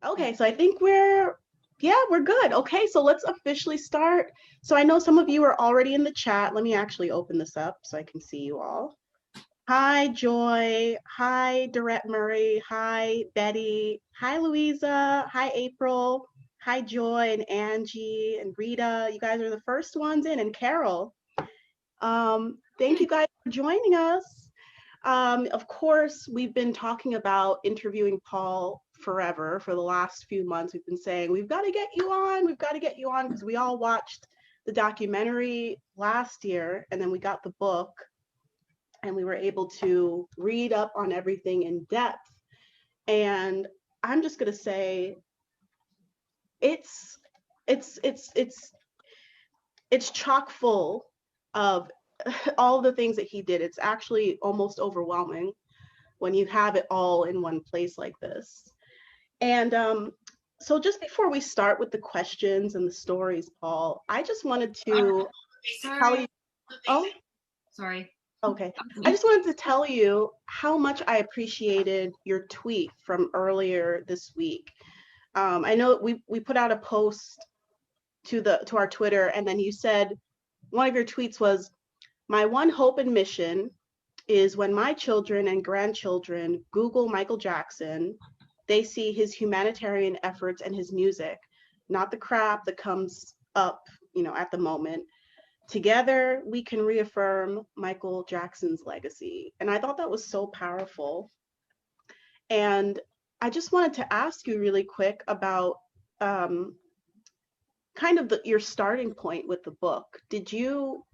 Okay, so I think we're good. Okay, so let's officially start. So I know some of you are already in the chat. Let me actually open this up so I can see you all. Hi, Joy. Hi, Dorette Murray. Hi, Betty. Hi, Louisa. Hi, April. Hi, Joy and Angie and Rita. You guys are the first ones in, and Carol. Thank you guys for joining us. Of course, we've been talking about interviewing Paul forever. For the last few months, we've been saying, we've got to get you on, because we all watched the documentary last year, and then we got the book, and we were able to read up on everything in depth. And I'm just going to say, it's chock full of all the things that he did. It's actually almost overwhelming when you have it all in one place like this. And so just before we start with the questions and the stories, Paul, I just wanted to tell you. Oh, sorry. Okay. I just wanted to tell you how much I appreciated your tweet from earlier this week. I know we put out a post to our Twitter, and then you said one of your tweets was, "My one hope and mission is when my children and grandchildren Google Michael Jackson, they see his humanitarian efforts and his music, not the crap that comes up, at the moment. Together, we can reaffirm Michael Jackson's legacy." And I thought that was so powerful. And I just wanted to ask you really quick about kind of your starting point with the book. Did you,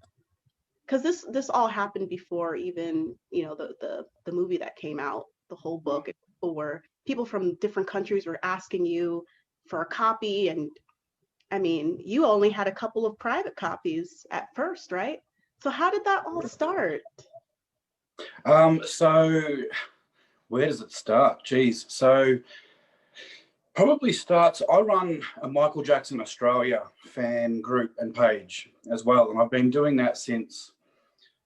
because this all happened before even the movie that came out, the whole book. People from different countries were asking you for a copy, and I mean, you only had a couple of private copies at first, right? So how did that all start? So where does it start? Geez, so probably starts, I run a Michael Jackson Australia fan group and page as well, and I've been doing that since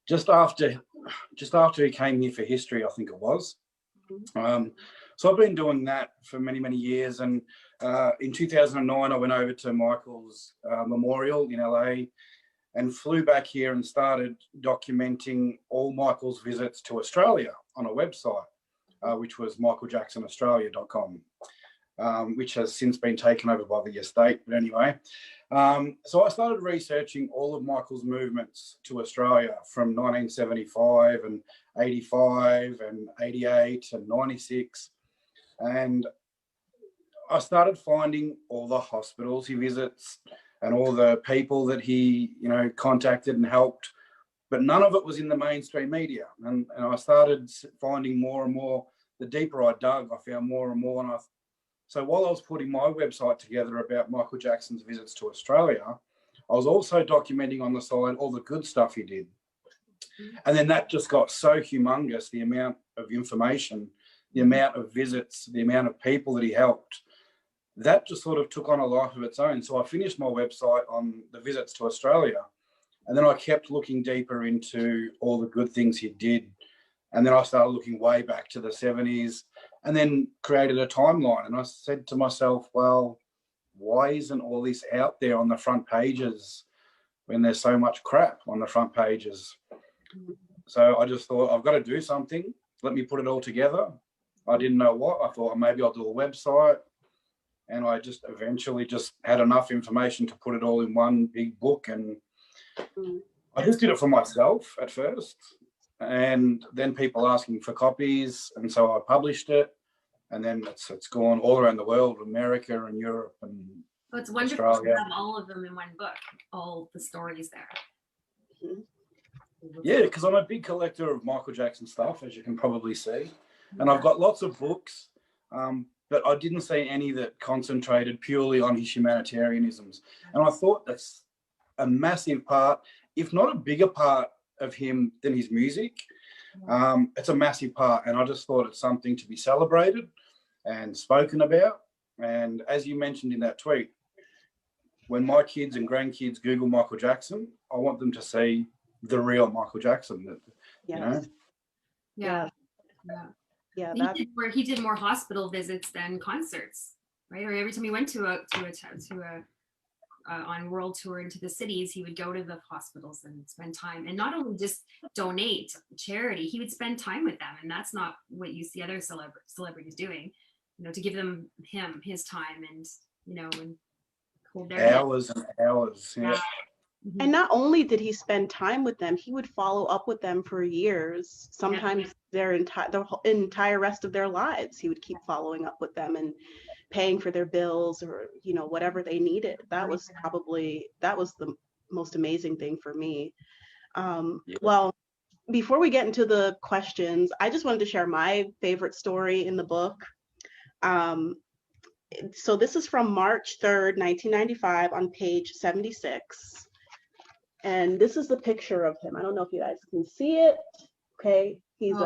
just after he came here for history, I think it was. So I've been doing that for many, many years, and in 2009 I went over to Michael's memorial in LA and flew back here and started documenting all Michael's visits to Australia on a website, which was michaeljacksonaustralia.com. Which has since been taken over by the estate. But anyway, so I started researching all of Michael's movements to Australia from 1975 and 85 and 88 and 96. And I started finding all the hospitals he visits and all the people that he, contacted and helped, but none of it was in the mainstream media. And I started finding more and more. The deeper I dug, I found more and more. So while I was putting my website together about Michael Jackson's visits to Australia, I was also documenting on the side all the good stuff he did. And then that just got so humongous, the amount of information, the amount of visits, the amount of people that he helped. That just sort of took on a life of its own. So I finished my website on the visits to Australia, and then I kept looking deeper into all the good things he did. And then I started looking way back to the 70s, and then created a timeline. And I said to myself, well, why isn't all this out there on the front pages when there's so much crap on the front pages? So I just thought, I've got to do something. Let me put it all together. I didn't know what. I thought maybe I'll do a website. And I just eventually just had enough information to put it all in one big book. And I just did it for myself at first. And then people asking for copies. And so I published it. And then it's gone all around the world, America and Europe and well, it's wonderful Australia. to have all of them in one book, all the stories there. Yeah, because I'm a big collector of Michael Jackson stuff, as you can probably see. And I've got lots of books, but I didn't see any that concentrated purely on his humanitarianisms. And I thought that's a massive part, if not a bigger part of him than his music. It's a massive part, and I just thought it's something to be celebrated and spoken about. And as you mentioned in that tweet, when my kids and grandkids Google Michael Jackson, I want them to see the real Michael Jackson. Yes. Yeah. Yeah. He did more hospital visits than concerts. right? Or every time he went to a on world tour into the cities, he would go to the hospitals and spend time, and not only just donate charity, he would spend time with them, and that's not what you see other celebrities doing. You know, to give them his time, and you know, and hold their Hours and hours. Yeah. Yeah. And not only did he spend time with them, he would follow up with them for years, sometimes the entire rest of their lives. He would keep following up with them and paying for their bills, or, you know, whatever they needed. That was the most amazing thing for me. Well, before we get into the questions, I just wanted to share my favorite story in the book. So this is from March 3rd, 1995, on page 76. And this is the picture of him. I don't know if you guys can see it. Okay, he's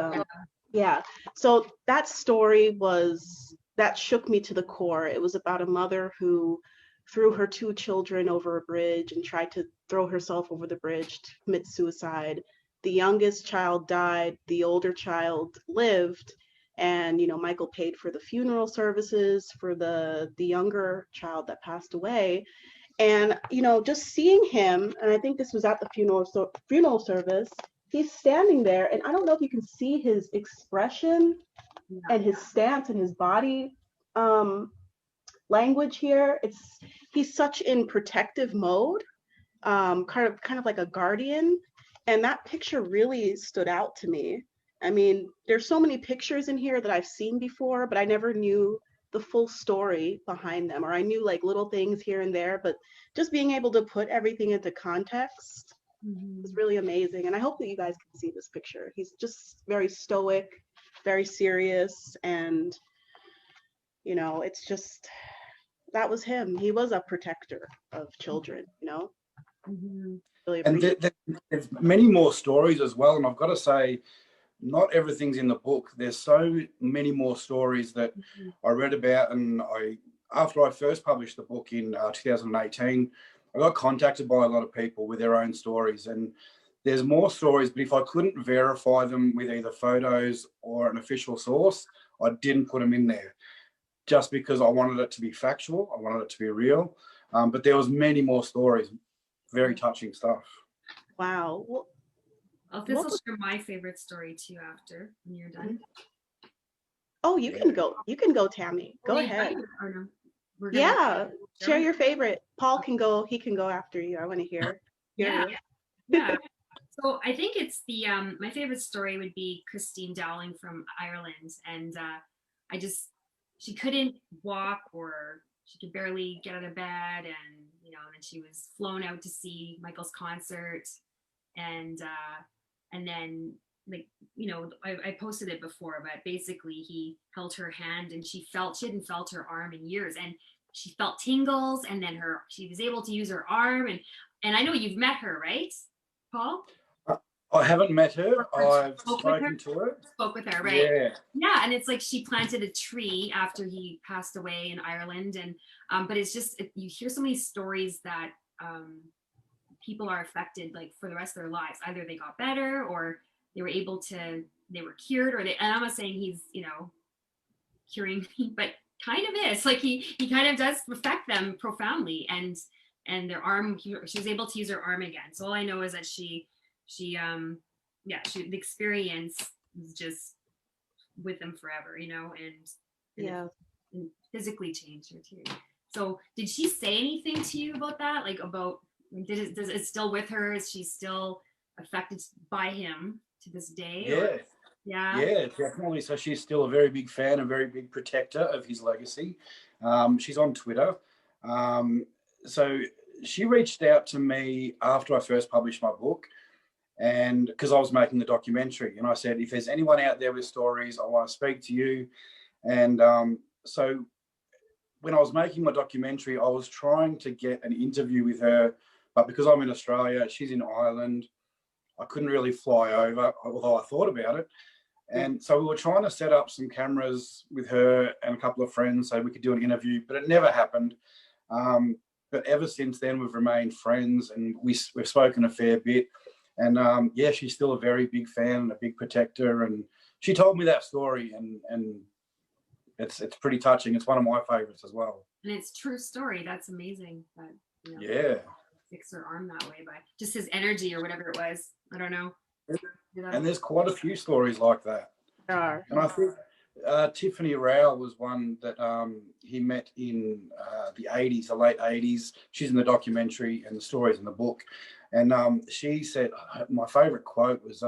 yeah. So that story that shook me to the core. It was about a mother who threw her 2 children over a bridge and tried to throw herself over the bridge to commit suicide. The youngest child died, the older child lived, and you know, Michael paid for the funeral services for the younger child that passed away. And you know, just seeing him, and I think this was at the funeral service, he's standing there, and I don't know if you can see his expression and his stance and his body language here. He's such in protective mode, kind of like a guardian, and that picture really stood out to me. I mean, there's so many pictures in here that I've seen before, but I never knew the full story behind them, or I knew like little things here and there, but just being able to put everything into context is really amazing. And I hope that you guys can see this picture. He's just very stoic, very serious, and you know, it's just, that was him. He was a protector of children, you know. Really And there's many more stories as well, and I've got to say, not everything's in the book. There's so many more stories that I read about, and after I first published the book in 2018, I got contacted by a lot of people with their own stories, and there's more stories, but if I couldn't verify them with either photos or an official source, I didn't put them in there, just because I wanted it to be factual, I wanted it to be real. But there was many more stories, very touching stuff. Wow. Well, This will share my favorite story too after when you're done. Oh, you can go. You can go, Tammy. Go ahead. Yeah, share your favorite. Paul can go. He can go after you. I want to hear. Yeah. So I think it's the my favorite story would be Christine Dowling from Ireland, and she couldn't walk, or she could barely get out of bed, and you know, and she was flown out to see Michael's concert, and then, like, you know, I posted it before, but basically he held her hand, and she hadn't felt her arm in years, and she felt tingles, and then she was able to use her arm, and I know you've met her, right, Paul? I haven't met her. I've spoken to her. Spoke with her, right? Yeah. Yeah, and it's like she planted a tree after he passed away in Ireland, and but it's just, you hear so many stories that people are affected like for the rest of their lives. Either they got better, or they were cured, and I'm not saying he's, you know, curing, but kind of is. Like he kind of does affect them profoundly, and their arm, she was able to use her arm again. So all I know is that the experience was just with them forever, you know, and physically changed her too. So did she say anything to you about that? Like does it still with her? Is she still affected by him to this day? Yeah, definitely. So she's still a very big fan, a very big protector of his legacy. She's on Twitter. So she reached out to me after I first published my book, and because I was making the documentary, and I said, if there's anyone out there with stories, I want to speak to you. And so when I was making my documentary, I was trying to get an interview with her, but because I'm in Australia, she's in Ireland, I couldn't really fly over, although I thought about it. And so we were trying to set up some cameras with her and a couple of friends so we could do an interview, but it never happened. But ever since then, we've remained friends, and we've spoken a fair bit. And she's still a very big fan and a big protector. And she told me that story, and it's pretty touching. It's one of my favorites as well. And it's true story. That's amazing. That, you know, Yeah. fix her arm that way by just his energy or whatever it was. I don't know. And there's quite a few stories like that. There are. And I think Tiffany Rao was one that he met in the 80s, the late 80s. She's in the documentary and the stories in the book. And she said, my favorite quote was,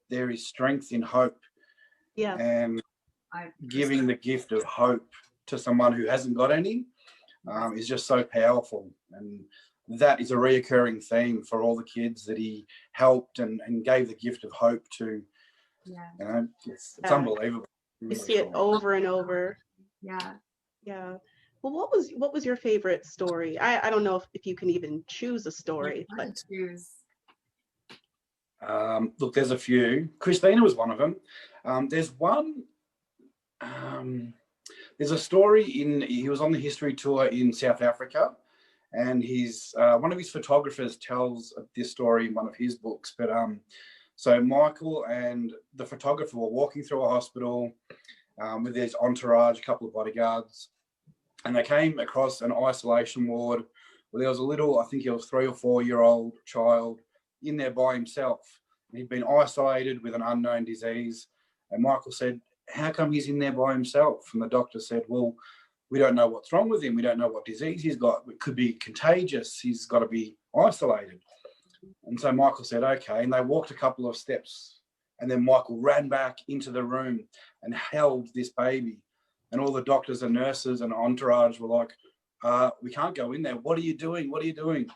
there is strength in hope. Yeah. And giving the gift of hope to someone who hasn't got any is just so powerful. And that is a reoccurring theme for all the kids that he helped and gave the gift of hope to. Yeah. You know, it's unbelievable. You see it over and over. Yeah. Yeah. Well, what was your favorite story? I don't know if you can even choose a story, but choose. Look, there's a few. Christina was one of them. There's one. There's a story he was on the history tour in South Africa, and one of his photographers tells this story in one of his books. But so Michael and the photographer were walking through a hospital with his entourage, a couple of bodyguards, and they came across an isolation ward where there was a little, I think he was 3 or 4 year old child in there by himself. He'd been isolated with an unknown disease. And Michael said, how come he's in there by himself? And the doctor said, well, we don't know what's wrong with him. We don't know what disease he's got. It could be contagious. He's got to be isolated. And so Michael said, okay. And they walked a couple of steps. And then Michael ran back into the room and held this baby. And all the doctors and nurses and entourage were like, we can't go in there. What are you doing? What are you doing?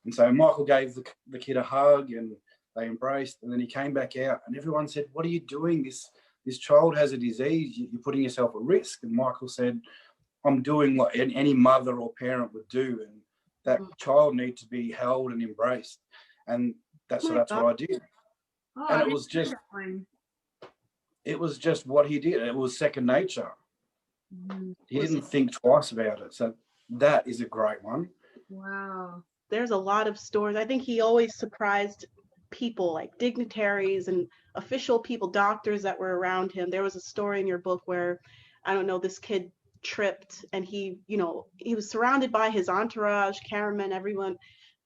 And so Michael gave the kid a hug and they embraced. And then he came back out and everyone said, what are you doing? This child has a disease. You're putting yourself at risk. And Michael said, I'm doing what any mother or parent would do. And that child needs to be held and embraced. And that's what I did. Oh, and it was just what he did. It was second nature. Mm-hmm. He didn't think twice about it. So that is a great one. Wow. There's a lot of stories. I think he always surprised people, like dignitaries and official people, doctors that were around him. There was a story in your book where, I don't know, this kid tripped and he was surrounded by his entourage, cameramen, everyone,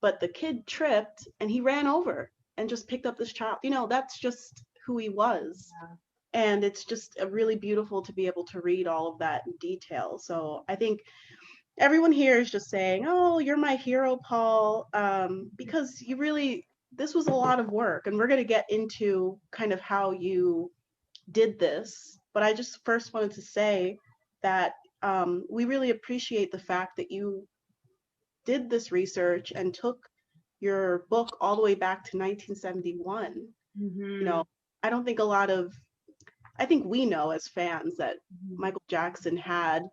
but the kid tripped and he ran over and just picked up this child. That's just who he was. Yeah. And it's just really beautiful to be able to read all of that in detail. So I think everyone here is just saying, oh, you're my hero, Paul, because this was a lot of work, and we're going to get into kind of how you did this. But I just first wanted to say that we really appreciate the fact that you did this research and took your book all the way back to 1971. Mm-hmm. I think we know as fans that Michael Jackson had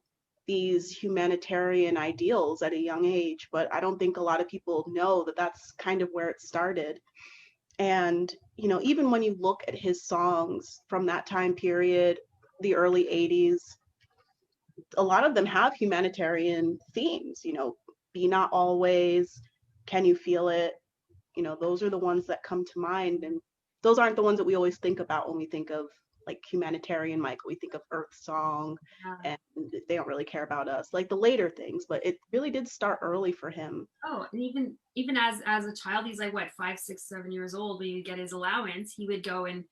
these humanitarian ideals at a young age, but I don't think a lot of people know that that's kind of where it started. And, even when you look at his songs from that time period, the early 80s, a lot of them have humanitarian themes, Be Not Always, Can You Feel It? Those are the ones that come to mind. And those aren't the ones that we always think about when we think of like humanitarian Michael. We think of Earth Song, and they don't really care about us, like the later things, but it really did start early for him. Oh, and even as a child, he's like what, 5, 6, 7 years old. When he would get his allowance, he would go and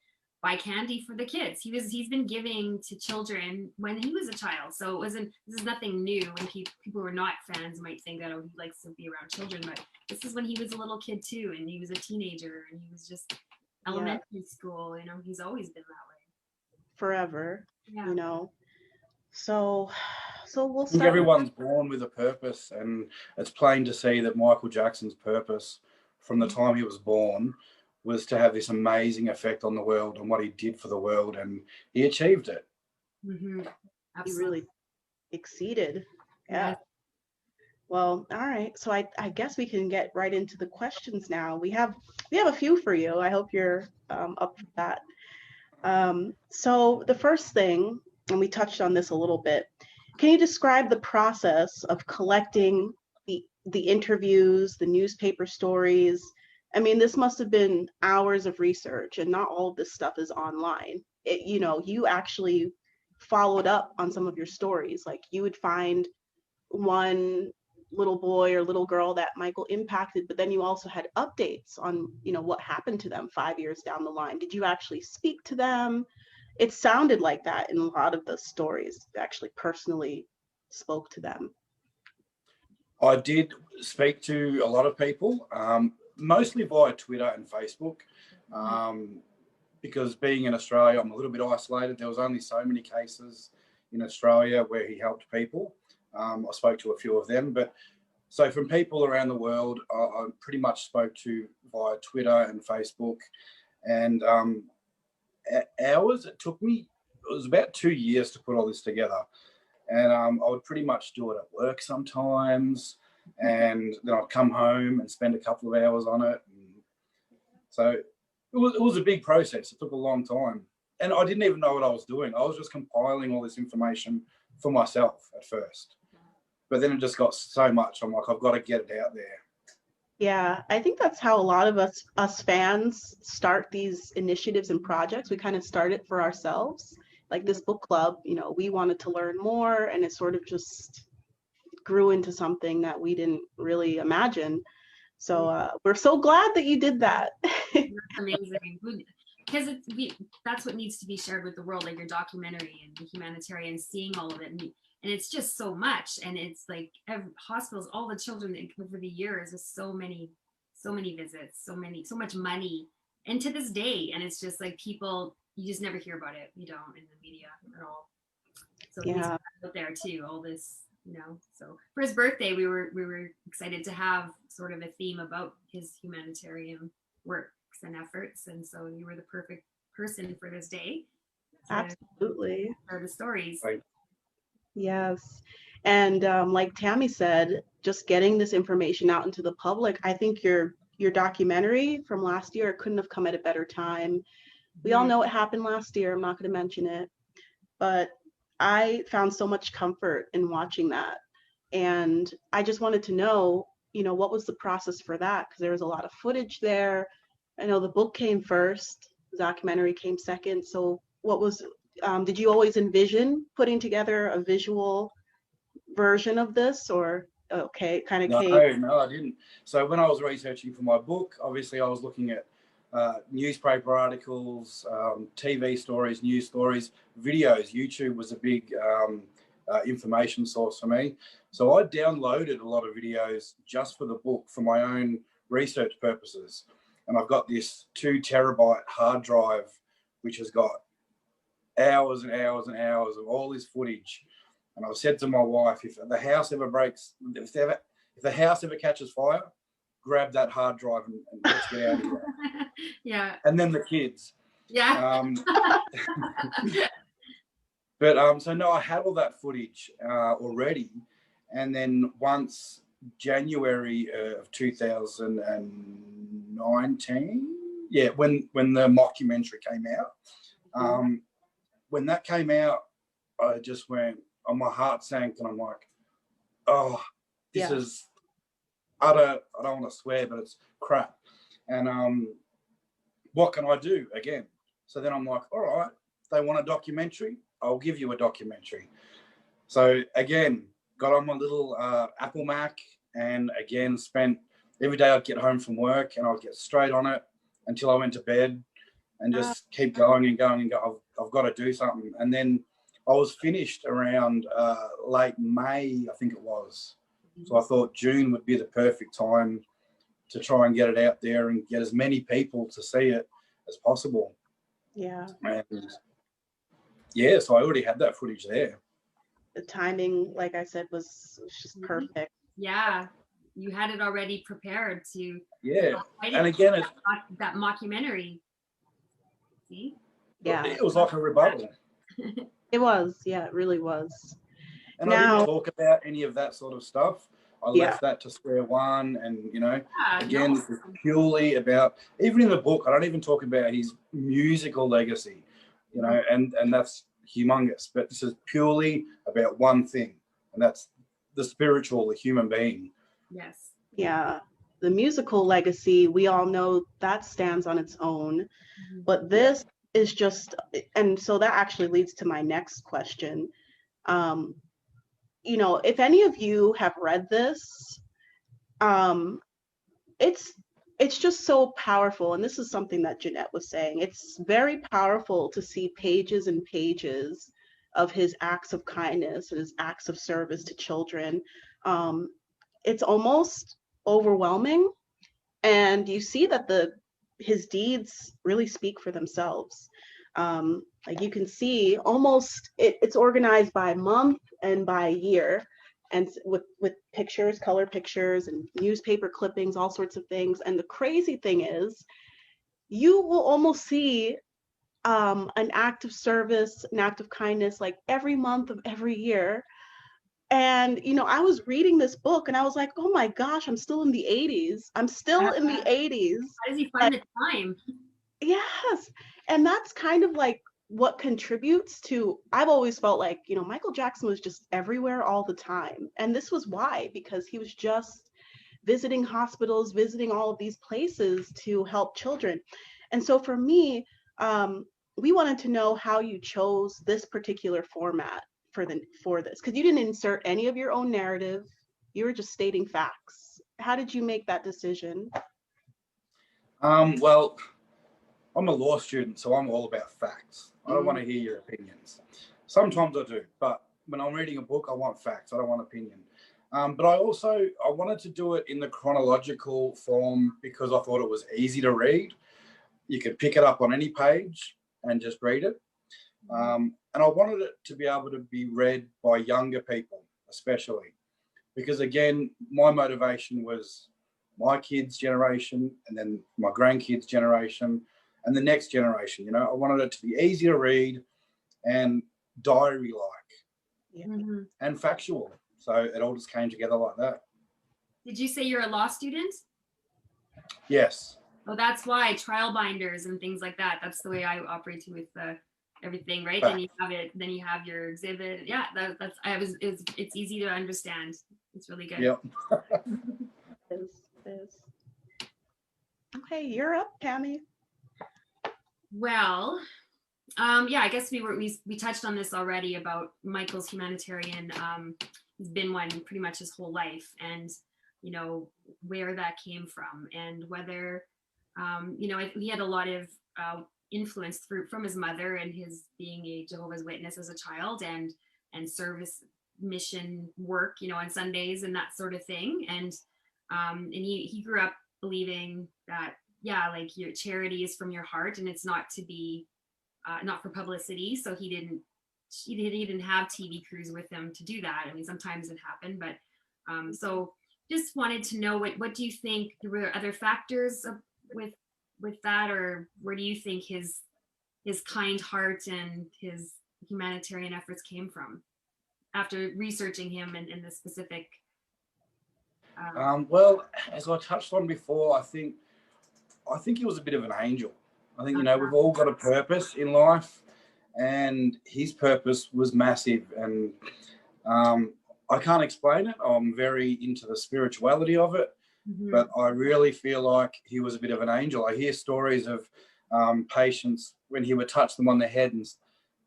buy candy for the kids. He's been giving to children when he was a child. So this is nothing new. And people who are not fans might think that, oh, he likes to be around children, but this is when he was a little kid too, and he was a teenager, and he was just elementary school. He's always been that way. Forever. Yeah. So we'll I think everyone's born with a purpose, and it's plain to see that Michael Jackson's purpose from the time he was born was to have this amazing effect on the world and what he did for the world, and he achieved it. Mm-hmm. He really exceeded. Yeah. Well, all right. So I guess we can get right into the questions now. We have a few for you. I hope you're up for that. So the first thing, and we touched on this a little bit, can you describe the process of collecting the interviews, the newspaper stories? I mean, this must have been hours of research, and not all of this stuff is online. You actually followed up on some of your stories. Like you would find one little boy or little girl that Michael impacted, but then you also had updates on, you know, what happened to them 5 years down the line. Did you actually speak to them? It sounded like that in a lot of the stories. Actually personally spoke to them. I did speak to a lot of people, mostly via Twitter and Facebook, because being in Australia, I'm a little bit isolated. There was only so many cases in Australia where he helped people. I spoke to a few of them, but so from people around the world, I pretty much spoke to via Twitter and Facebook, and hours it took me. It was about 2 years to put all this together. And I would pretty much do it at work sometimes, and then I'd come home and spend a couple of hours on it. And so it was a big process. It took a long time, and I didn't even know what I was doing. I was just compiling all this information for myself at first, but then it just got so much. I'm like, I've got to get it out there. Yeah, I think that's how a lot of us fans start these initiatives and projects. We kind of start it for ourselves. Like this book club, you know, we wanted to learn more, and it sort of just grew into something that we didn't really imagine. So we're so glad that you did that. Amazing. Because that's what needs to be shared with the world, like your documentary and the humanitarian, seeing all of it. And it's just so much. And it's like hospitals, all the children over the years, with so many visits, so much money. And to this day, and it's just like people, you just never hear about it. You don't in the media at all. So yeah, out there too, all this, you know. So for his birthday, we were excited to have sort of a theme about his humanitarian works and efforts, and so you were the perfect person for this day. Absolutely. Share the stories. Right. Yes. And like Tammy said, just getting this information out into the public, I think your documentary from last year couldn't have come at a better time. We all know what happened last year. I'm not going to mention it, but I found so much comfort in watching that. And I just wanted to know, you know, what was the process for that? Because there was a lot of footage there. I know the book came first, the documentary came second. So what was, did you always envision putting together a visual version of this, or okay, it kind of came? No, I didn't. So when I was researching for my book, obviously I was looking at newspaper articles, TV stories, news stories, videos. YouTube was a big information source for me. So I downloaded a lot of videos just for the book for my own research purposes. And I've got this 2 terabyte hard drive, which has got hours and hours and hours of all this footage. And I've said to my wife, if the house ever breaks, if the house ever catches fire, grab that hard drive and let's get out of here. Yeah. And then the kids. Yeah. But so no, I had all that footage already. And then once January of 2019, yeah, when the mockumentary came out, when that came out, I just went, oh, my heart sank, and I'm like, oh, this is utter, I don't want to swear, but it's crap. And what can I do again? So then I'm like, all right, if they want a documentary, I'll give you a documentary. So again, got on my little Apple Mac, and again spent every day. I'd get home from work and I'd get straight on it until I went to bed, and just keep going and going and go. I've got to do something. And then I was finished around late May, I think it was. So I thought June would be the perfect time to try and get it out there and get as many people to see it as possible. Yeah. And yeah, so I already had that footage there. The timing, like I said, was just perfect. Yeah, you had it already prepared to. Yeah, and again, it's that mockumentary. See? Yeah, it was like a rebuttal. It was, yeah, it really was. And I didn't talk about any of that sort of stuff. I left that to square one, and again, this is purely about. Even in the book, I don't even talk about his musical legacy, and that's humongous. But this is purely about one thing, and that's the spiritual, the human being. Yes. Yeah, the musical legacy, we all know that stands on its own, but this is just, and so that actually leads to my next question. You know, if any of you have read this, um, it's it's just so powerful. And this is something that Jeanette was saying. It's very powerful to see pages and pages of his acts of kindness and his acts of service to children. Um, it's almost overwhelming, and you see that his deeds really speak for themselves. Like you can see almost it's organized by month and by year, and with pictures, color pictures, and newspaper clippings, all sorts of things. And the crazy thing is, you will almost see an act of service, an act of kindness, like every month of every year. And you know, I was reading this book and I was like, oh my gosh, I'm still in the 80s. I'm still in the 80s. How does he find the time? Yes. And that's kind of like what contributes to, I've always felt like, you know, Michael Jackson was just everywhere all the time. And this was why, because he was just visiting hospitals, visiting all of these places to help children. And so for me, we wanted to know how you chose this particular format for this, because you didn't insert any of your own narrative. You were just stating facts. How did you make that decision? Well, I'm a law student, so I'm all about facts. I don't Mm. want to hear your opinions. Sometimes I do, but when I'm reading a book, I want facts. I don't want opinion. But I wanted to do it in the chronological form because I thought it was easy to read. You could pick it up on any page and just read it. And I wanted it to be able to be read by younger people, especially, because again, my motivation was my kids' generation and then my grandkids' generation and the next generation. You know, I wanted it to be easy to read and diary-like. Yeah. Mm-hmm. And factual. So it all just came together like that. Did you say you're a law student? Yes. Oh, that's why trial binders and things like that. That's the way I operate too with everything, right? Right. Then you have it. Then you have your exhibit. Yeah, it's easy to understand. It's really good. Yep. Is. Okay, you're up, Tammy. Well, yeah, I guess we touched on this already about Michael's humanitarian. He's been one pretty much his whole life, and you know where that came from, and whether you know he had a lot of influence from his mother and his being a Jehovah's Witness as a child, and service mission work, you know, on Sundays and that sort of thing, and he grew up believing that yeah, like your charity is from your heart, and it's not to be not for publicity. So he didn't have TV crews with him to do that. I mean, sometimes it happened, but so just wanted to know what do you think? Were there other factors with that, or where do you think his kind heart and his humanitarian efforts came from after researching him and the specific? Well, as I touched on before, I think he was a bit of an angel. I think, you know, we've all got a purpose in life, and his purpose was massive. And I can't explain it. I'm very into the spirituality of it, but I really feel like he was a bit of an angel. I hear stories of patients when he would touch them on the head, and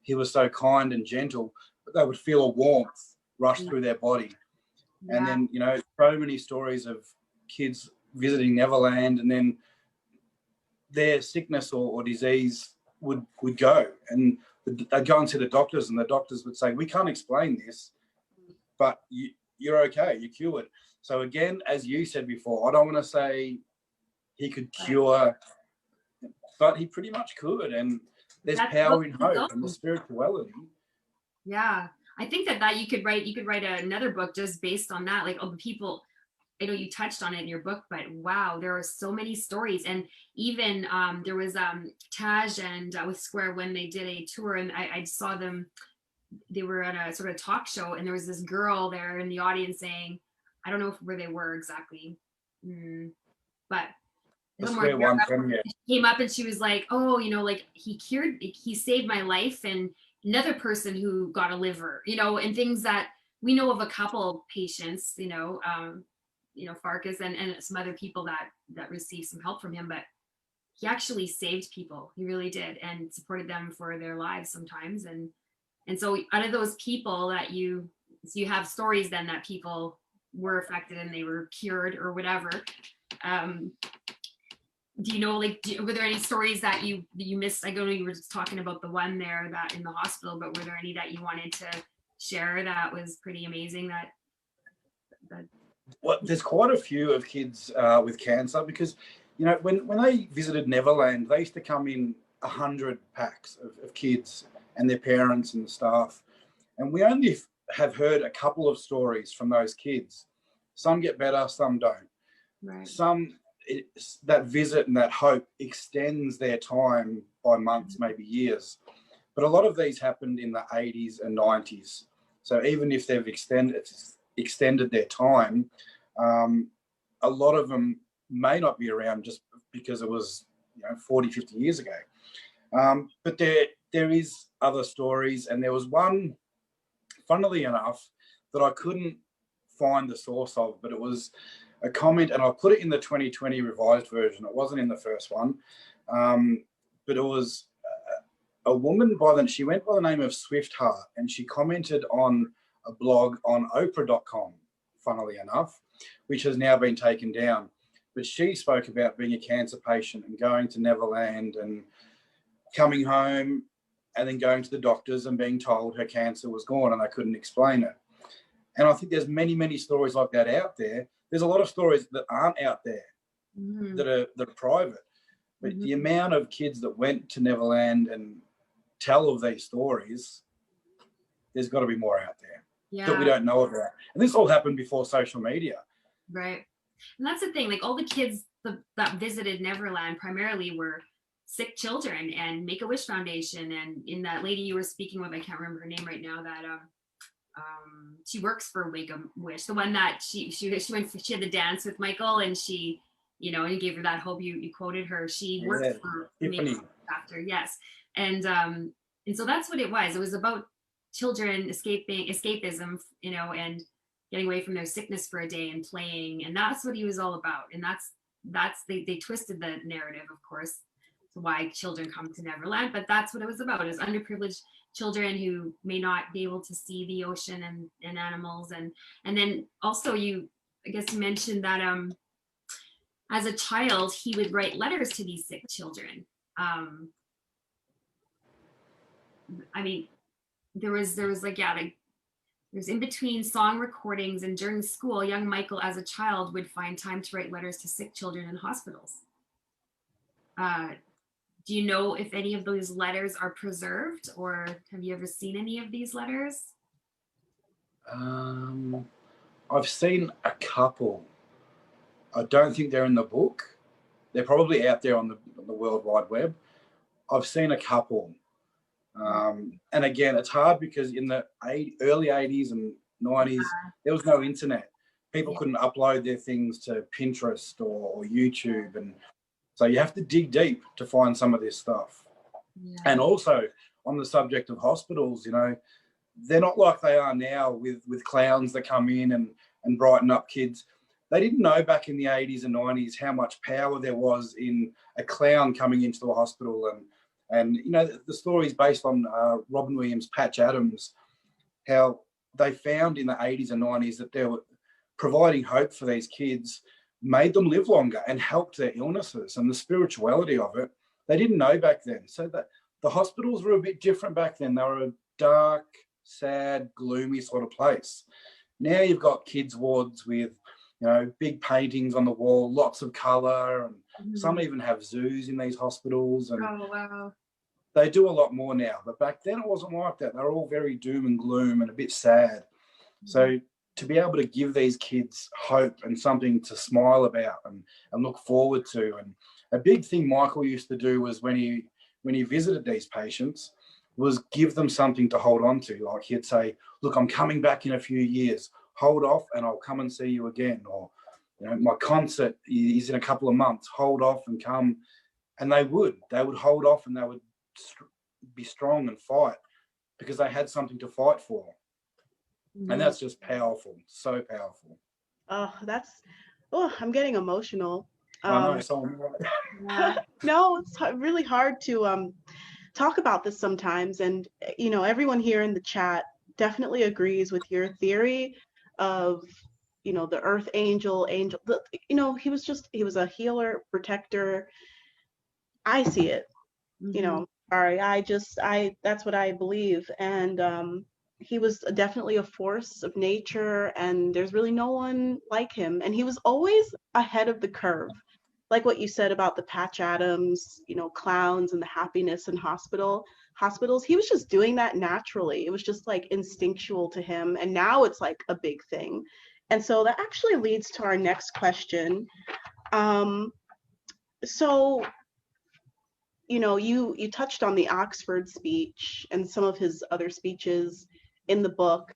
he was so kind and gentle, but they would feel a warmth rush through their body. Yeah. And then, you know, so many stories of kids visiting Neverland, and then their sickness or disease would go, and they'd go and see the doctors, and the doctors would say, we can't explain this, but you're okay, you're cured. So again, as you said before, I don't want to say he could cure, but he pretty much could, and there's power in hope and the spirituality. Yeah, I think that you could write another book just based on that, like all the people. I know you touched on it in your book, but wow, there are so many stories. And even there was Taj and with Square when they did a tour, and I saw them, they were on a sort of talk show, and there was this girl there in the audience saying, I don't know where they were exactly, but came up and she was like, oh, you know, like he saved my life, and another person who got a liver, you know, and things that we know of a couple patients, you know, Farkas and some other people that received some help from him, but he actually saved people. He really did, and supported them for their lives sometimes. And so out of those people that you have stories then that people were affected and they were cured or whatever. Do you know, like, were there any stories that you missed? I know you were just talking about the one there that in the hospital, but were there any that you wanted to share that was pretty amazing? That Well, there's quite a few of kids with cancer, because, you know, when they visited Neverland, they used to come in 100 packs of kids and their parents and the staff. And we only have heard a couple of stories from those kids. Some get better, some don't. right. Some, that visit and that hope extends their time by months, maybe years. But a lot of these happened in the 80s and 90s. So even if they've extended their time, a lot of them may not be around just because it was, 40, 50 years ago. But there is other stories, and there was one, funnily enough, that I couldn't find the source of, but it was a comment, and I put it in the 2020 revised version. It wasn't in the first one, but it was a woman she went by the name of Swiftheart, and she commented on a blog on Oprah.com, funnily enough, which has now been taken down. But she spoke about being a cancer patient and going to Neverland and coming home and then going to the doctors and being told her cancer was gone and they couldn't explain it. And I think there's many, many stories like that out there. There's a lot of stories that aren't out there, that are private. But the amount of kids that went to Neverland and tell of these stories, there's got to be more out there that we don't know about. And this all happened before social media. Right. And that's the thing, like all the kids that visited Neverland primarily were sick children, and Make-A-Wish Foundation, and in that lady you were speaking with, I can't remember her name right now, that she works for Make-A-Wish, the one that she had the dance with Michael, and she, and you gave her that hope. You quoted her. She worked for Make-A-Wish after, yes. And so that's what it was. It was about children escapism, and getting away from their sickness for a day and playing, and that's what he was all about. And they twisted the narrative, of course, to why children come to Neverland, but that's what it was about. It was underprivileged children who may not be able to see the ocean and animals, and then also I guess you mentioned that as a child he would write letters to these sick children. I mean, there was there's in between song recordings, and during school, young Michael as a child would find time to write letters to sick children in hospitals. Do you know if any of those letters are preserved, or have you ever seen any of these letters? I've seen a couple. I don't think they're in the book. They're probably out there on the World Wide Web. I've seen a couple. And again, it's hard because in the early 80s and 90s, there was no internet. People couldn't upload their things to Pinterest or YouTube. And so you have to dig deep to find some of this stuff. Yeah. And also on the subject of hospitals, they're not like they are now with clowns that come in and brighten up kids. They didn't know back in the 80s and 90s how much power there was in a clown coming into the hospital. And the story is based on Robin Williams' Patch Adams, how they found in the 80s and 90s that they were providing hope for these kids, made them live longer and helped their illnesses, and the spirituality of it. They didn't know back then. So that the hospitals were a bit different back then. They were a dark, sad, gloomy sort of place. Now you've got kids' wards with, big paintings on the wall, lots of colour, and some even have zoos in these hospitals. And oh, wow. They do a lot more now. But back then it wasn't like that. They were all very doom and gloom and a bit sad. So to be able to give these kids hope and something to smile about and look forward to. And a big thing Michael used to do was when he visited these patients was give them something to hold on to. Like he'd say, look, I'm coming back in a few years. Hold off and I'll come and see you again. Or, my concert is in a couple of months. Hold off and come. And they would hold off, and they would be strong and fight because they had something to fight for. And that's just powerful, so powerful. Oh, I'm getting emotional. I know Um, someone. Yeah. no, it's really hard to talk about this sometimes. And, everyone here in the chat definitely agrees with your theory of, the earth angel, he was a healer, protector. I see it, Mhm. sorry, that's what I believe. And he was definitely a force of nature, and there's really no one like him. And he was always ahead of the curve. Like what you said about the Patch Adams, clowns and the happiness in hospitals. He was just doing that naturally. It was just like instinctual to him. And now it's like a big thing. And so that actually leads to our next question. Um, so you touched on the Oxford speech and some of his other speeches in the book,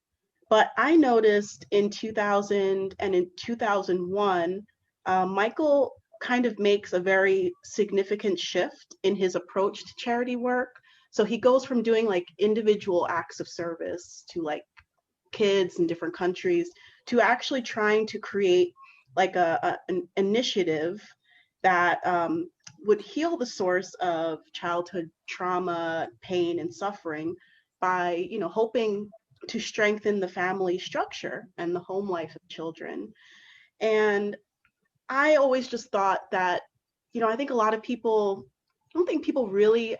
but I noticed in 2000 and in 2001, Michael kind of makes a very significant shift in his approach to charity work. So he goes from doing like individual acts of service to like kids in different countries to actually trying to create like an initiative that would heal the source of childhood trauma, pain, and suffering by, hoping to strengthen the family structure and the home life of children. And I always just thought that, I think a lot of people, I don't think people really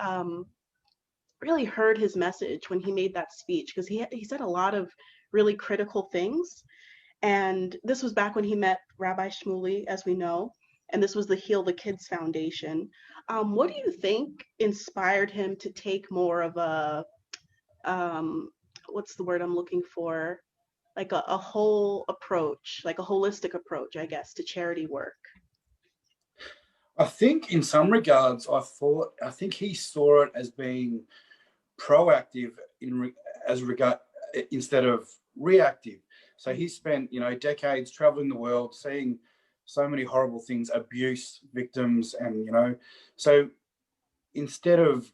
heard his message when he made that speech, because he said a lot of really critical things. And this was back when he met Rabbi Shmuley, as we know, and this was the Heal the Kids Foundation. What do you think inspired him to take more of a, um, what's the word I'm looking for? Like a whole approach, like a holistic approach, I guess, to charity work? I think in some regards, I think he saw it as being proactive as regard instead of reactive. So he spent decades traveling the world, seeing so many horrible things, abuse victims, and so instead of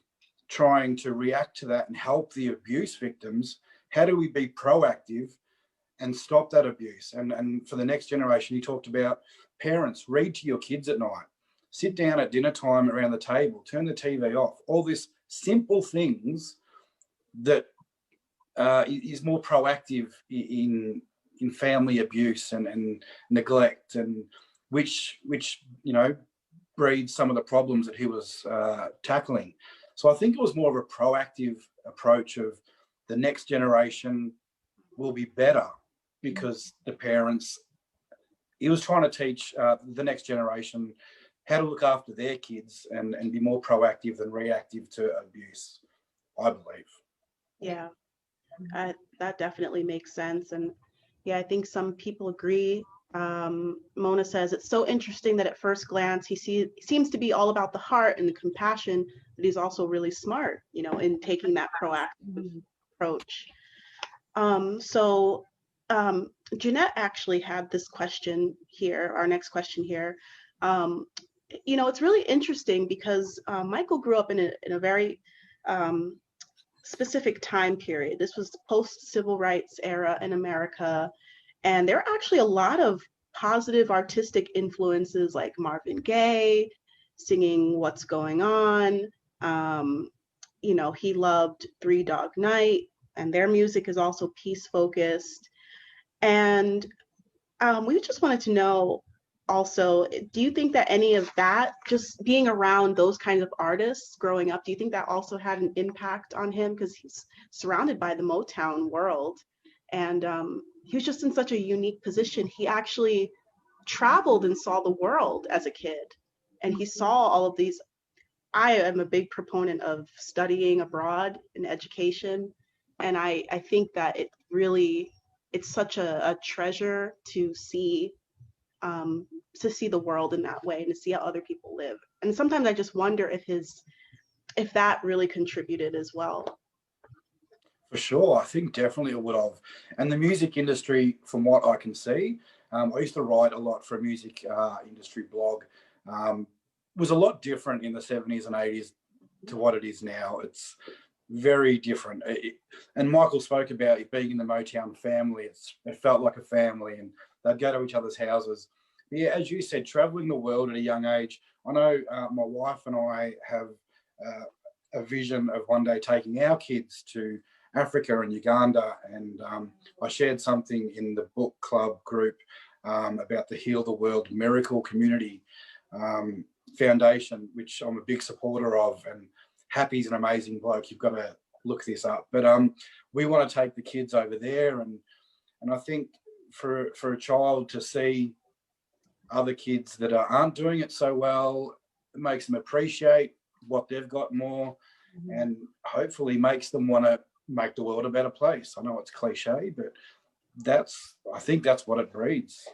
trying to react to that and help the abuse victims, how do we be proactive and stop that abuse? And for the next generation, he talked about parents, read to your kids at night, sit down at dinner time around the table, turn the TV off, all these simple things that is more proactive in family abuse and neglect, and which breeds some of the problems that he was tackling. So I think it was more of a proactive approach of the next generation will be better because the parents. He was trying to teach the next generation how to look after their kids and be more proactive than reactive to abuse, I believe. Yeah, that definitely makes sense. And yeah, I think some people agree. Mona says it's so interesting that at first glance seems to be all about the heart and the compassion, but he's also really smart, in taking that proactive Mhm. approach. So Jeanette actually had this question here, our next question here. Um, it's really interesting because Michael grew up in a very specific time period. This was post-civil rights era in America, and there are actually a lot of positive artistic influences like Marvin Gaye singing What's Going On. Um, he loved Three Dog Night, and their music is also peace focused. And we just wanted to know also, do you think that any of that, just being around those kinds of artists growing up, do you think that also had an impact on him? Because he's surrounded by the Motown world. And he was just in such a unique position. He actually traveled and saw the world as a kid. And he saw all of these. I am a big proponent of studying abroad in education. And I think that it's such a treasure um, to see the world in that way and to see how other people live. And sometimes I just wonder if that really contributed as well. For sure, I think definitely it would have. And the music industry, from what I can see, I used to write a lot for a music industry blog. Was a lot different in the 70s and 80s to what it is now. It's very different. And Michael spoke about it being in the Motown family. It felt like a family, and they'd go to each other's houses. Yeah, as you said, traveling the world at a young age. I know my wife and I have a vision of one day taking our kids to Africa and Uganda. And I shared something in the book club group about the Heal the World Miracle Community Foundation, which I'm a big supporter of. And Happy's an amazing bloke. You've got to look this up. But we want to take the kids over there. And I think for a child to see other kids that aren't doing it so well, it makes them appreciate what they've got more, and hopefully makes them want to make the world a better place. I know it's cliche, but I think that's what it breeds.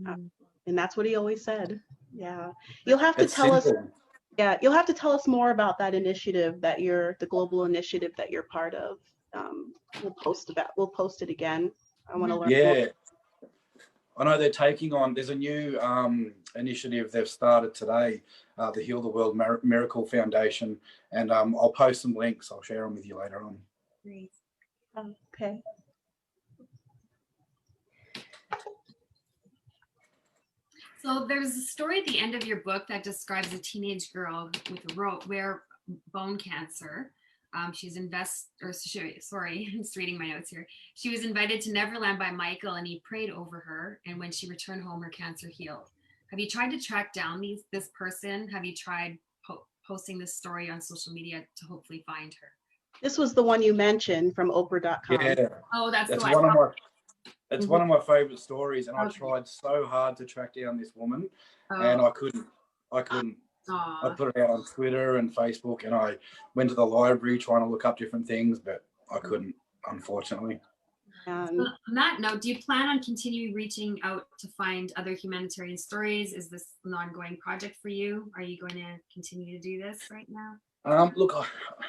And that's what he always said. Yeah. You'll have to It's tell simple. us. Yeah, you'll have to tell us more about that initiative the global initiative that you're part of. We'll post it again. I want to learn more. Yeah. I know they're taking on, there's a new initiative they've started today, the Heal the World Miracle Foundation. And I'll post some links. I'll share them with you later on. Great. Okay. So there's a story at the end of your book that describes a teenage girl with rare bone cancer. I'm just reading my notes here. She was invited to Neverland by Michael, and he prayed over her. And when she returned home, her cancer healed. Have you tried to track down this person? Have you tried posting this story on social media to hopefully find her? This was the one you mentioned from Oprah.com. Yeah. Oh, that's the one one. of my. It's one of my favorite stories, and I tried so hard to track down this woman, and I couldn't. I put it out on Twitter and Facebook, and I went to the library trying to look up different things, but I couldn't, unfortunately. On that note, do you plan on continuing reaching out to find other humanitarian stories? Is this an ongoing project for you? Are you going to continue to do this right now? Look,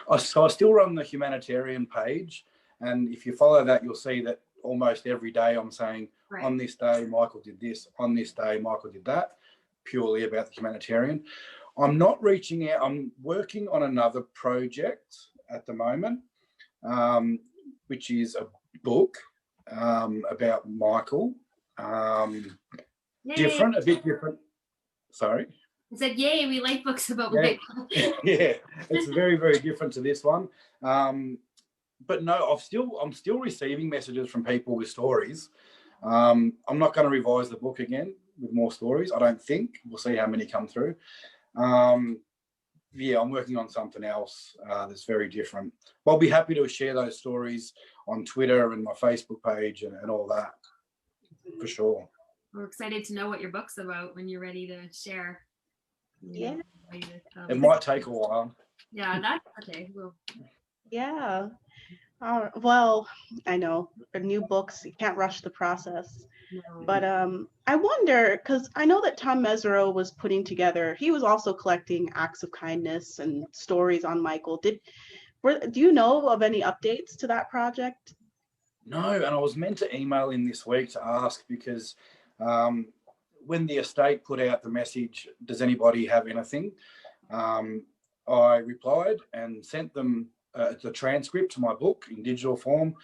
I still run the humanitarian page, and if you follow that, you'll see that almost every day I'm saying, on this day, Michael did this, on this day, Michael did that, purely about the humanitarian. I'm not reaching out. I'm working on another project at the moment, which is a book about Michael. A bit different. Sorry. I said, yay, we like books about Michael. Yeah, it's very, very different to this one. But no, I'm still receiving messages from people with stories. I'm not going to revise the book again with more stories, I don't think. We'll see how many come through. Yeah, I'm working on something else that's very different. I'll be happy to share those stories on Twitter and my Facebook page and all that, for sure. We're excited to know what your book's about when you're ready to share. Yeah. It might take a while. Yeah, that's okay. Yeah. Well, I know for new books, you can't rush the process. No. But I wonder, because I know that Tom Mesereau was putting together, he was also collecting acts of kindness and stories on Michael. Do you know of any updates to that project? No, and I was meant to email in this week to ask because when the estate put out the message, does anybody have anything? I replied and sent them the transcript to my book in digital form.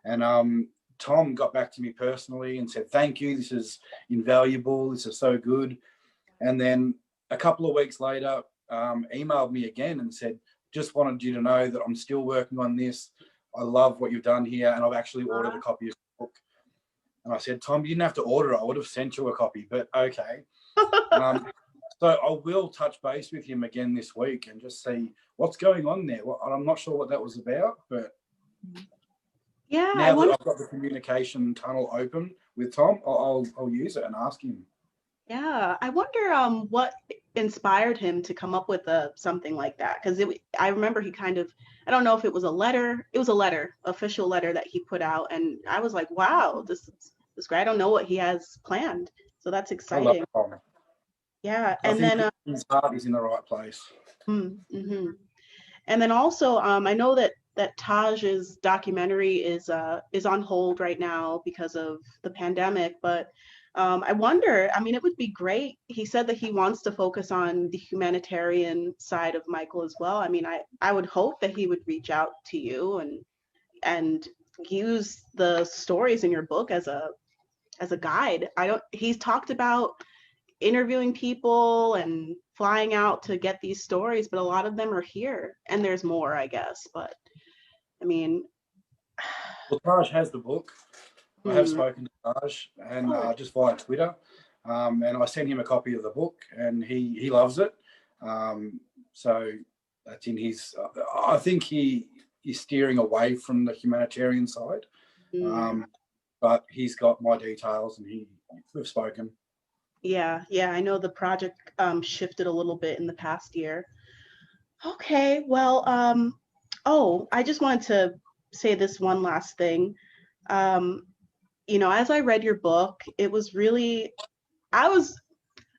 And Tom got back to me personally and said, thank you, this is invaluable, this is so good. And then a couple of weeks later, emailed me again and said, just wanted you to know that I'm still working on this. I love what you've done here, and I've actually ordered a copy of the book. And I said, Tom, you didn't have to order it. I would have sent you a copy, but okay. So I will touch base with him again this week and just see what's going on there. Well, I'm not sure what that was about, but yeah, now that I've got the communication tunnel open with Tom, I'll use it and ask him. Yeah, I wonder what inspired him to come up with something like that, because I remember he kind of, I don't know if it was a letter. It was a letter, official letter that he put out, and I was like, wow, this guy. I don't know what he has planned, so that's exciting. I love Tom. Yeah, and then his heart is in the right place. Mm-hmm. And then also, I know that Taj's documentary is on hold right now because of the pandemic, but I wonder, I mean, it would be great. He said that he wants to focus on the humanitarian side of Michael as well. I mean, I would hope that he would reach out to you and use the stories in your book as a guide. He's talked about interviewing people and flying out to get these stories, but a lot of them are here, and there's more, I guess. But I mean, well, Taj has the book. I have hmm. spoken to Taj, and Oh, just via Twitter, and I sent him a copy of the book, and he loves it. So that's in his. I think he is steering away from the humanitarian side, mm. but he's got my details, and we've spoken. Yeah, I know the project shifted a little bit in the past year. Okay, well, oh, I just wanted to say this one last thing. Um, as I read your book, it was really, I was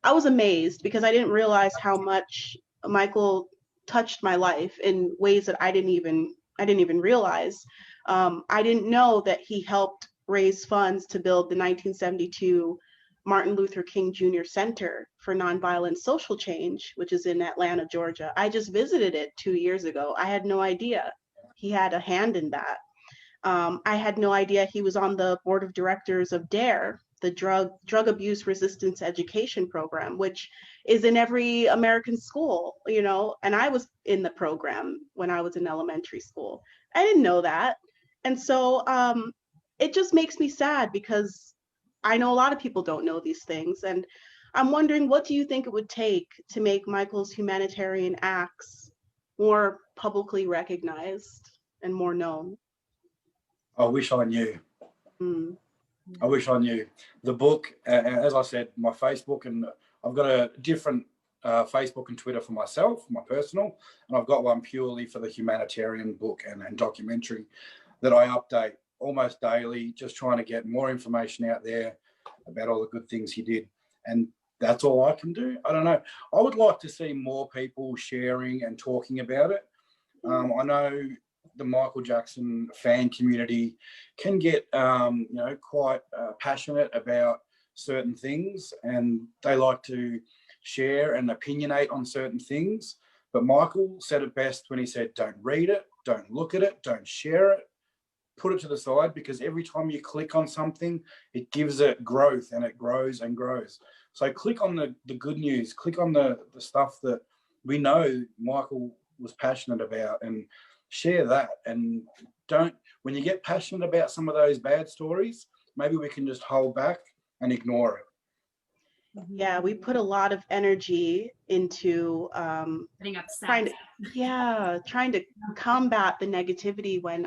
I was amazed because I didn't realize how much Michael touched my life in ways that I didn't even realize. I didn't know that he helped raise funds to build the 1972 Martin Luther King Jr. Center for Nonviolent Social Change, which is in Atlanta, Georgia. I just visited it 2 years ago. I had no idea he had a hand in that. I had no idea he was on the board of directors of DARE, the drug abuse resistance education program, which is in every American school, and I was in the program when I was in elementary school. I didn't know that. And so it just makes me sad because I know a lot of people don't know these things. And I'm wondering, what do you think it would take to make Michael's humanitarian acts more publicly recognized and more known? I wish I knew. Mm. I wish I knew. The book, as I said, my Facebook, and I've got a different Facebook and Twitter for myself, my personal, and I've got one purely for the humanitarian book and documentary that I update almost daily, just trying to get more information out there about all the good things he did. And that's all I can do. I don't know. I would like to see more people sharing and talking about it. I know the Michael Jackson fan community can get, quite passionate about certain things, and they like to share and opinionate on certain things. But Michael said it best when he said, don't read it, don't look at it, don't share it, put it to the side, because every time you click on something, it gives it growth and it grows and grows. So click on the good news, click on the stuff that we know Michael was passionate about, and share that. And don't, when you get passionate about some of those bad stories, maybe we can just hold back and ignore it. Yeah, we put a lot of energy into Putting up sets. trying to combat the negativity when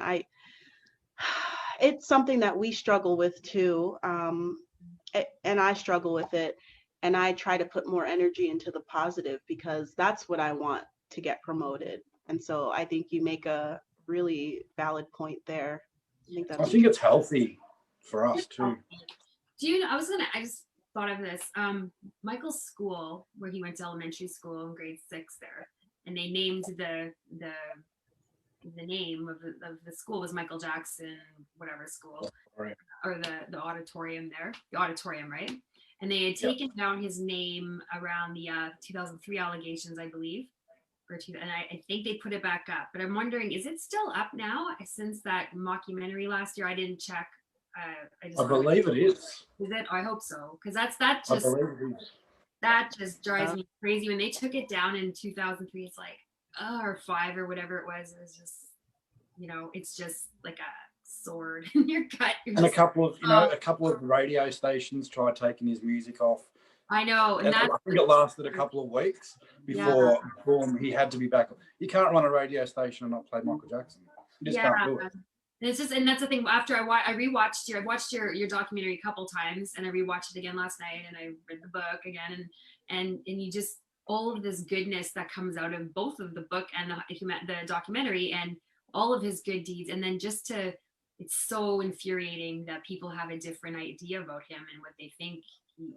it's something that we struggle with too. And I struggle with it, and I try to put more energy into the positive because that's what I want to get promoted. And so I think you make a really valid point there. I think it's healthy for us too. Do you know, I just thought of this. Michael's school, where he went to elementary school in grade 6 there, and they named the name of the school was Michael Jackson, whatever school, right. Or the auditorium there, the auditorium, right? And they had taken down his name around the 2003 allegations, I believe. And I think they put it back up, but I'm wondering, is it still up now since that mockumentary last year? I didn't check. I believe it is. Is it? I hope so, because that just drives me crazy. When they took it down in 2003, it's like, or 5 or whatever it was just, it's just like a sword in your gut. And a couple of radio stations tried taking his music off. I know, and I think it lasted a couple of weeks before he had to be back. You can't run a radio station and not play Michael Jackson. You just can't do it. And that's the thing. After I watched your documentary a couple times, and I rewatched it again last night, and I read the book again, and you just, all of this goodness that comes out of both of the book and the documentary, and all of his good deeds, and then it's so infuriating that people have a different idea about him and what they think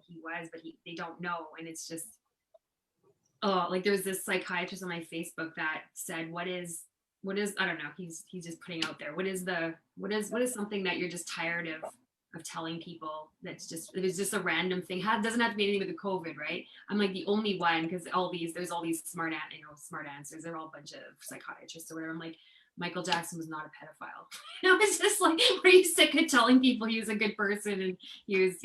he was, but they don't know. And it's just, like there's this psychiatrist on my Facebook that said, what is I don't know, he's just putting out there, what is something that you're just tired of telling people, it was just a random thing. Doesn't have to be anything with the COVID, right? I'm like the only one, because there's all these smart answers, they're all a bunch of psychiatrists or whatever. I'm like, Michael Jackson was not a pedophile. It's just like, were you sick of telling people he was a good person, and he was